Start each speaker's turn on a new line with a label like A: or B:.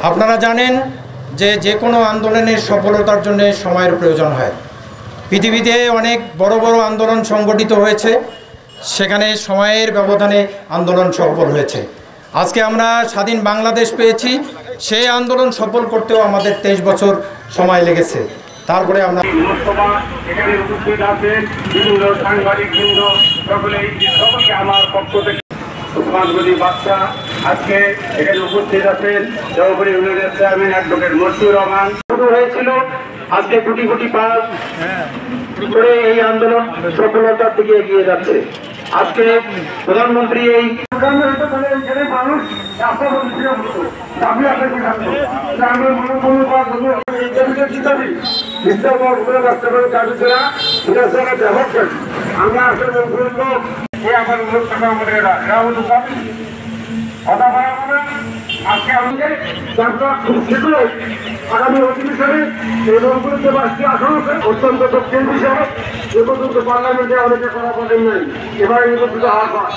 A: আপনারা জানেন যে কোনো আন্দোলনের সফলতার জন্য সময়ের প্রয়োজন হয়। পৃথিবীতে অনেক বড় বড় আন্দোলন সংগঠিত হয়েছে, সেখানে সময়ের ব্যবধানে আন্দোলন সফল হয়েছে। আজকে আমরা স্বাধীন বাংলাদেশ পেয়েছি, সেই আন্দোলন সফল করতেও আমাদের 23 বছর সময় লেগেছে। তারপরে আমরা
B: এখানে উপস্থিত আছেন বিভিন্ন সাংবাদিকবৃন্দ, সকলকে আমার পক্ষ থেকে বাচ্চা আজকে এখানে উপস্থিত আছেন জলপাইগুড়ি ইউনিয়নের চেয়ারম্যান অ্যাডভোকেট মশিউর রহমান। শুরু হয়েছিল আজকে কোটি কোটি পাস করে এই আন্দোলন সফলতার দিকে এগিয়ে যাচ্ছে। আজকে প্রধানমন্ত্রী এই মানুষ আমরা আসলে আমার কথা বলা না। আজকে আমাদের খুব শীঘ্রই আগামী অধিবেশনে এই রংপুরের যে 5টি আসন আছে অত্যন্ত দক্ষিণ বিষয় এ পর্যন্ত পার্লামেন্টে অনেকে কথা বলেন নাই, এবার নির্বাচিত হওয়ার পর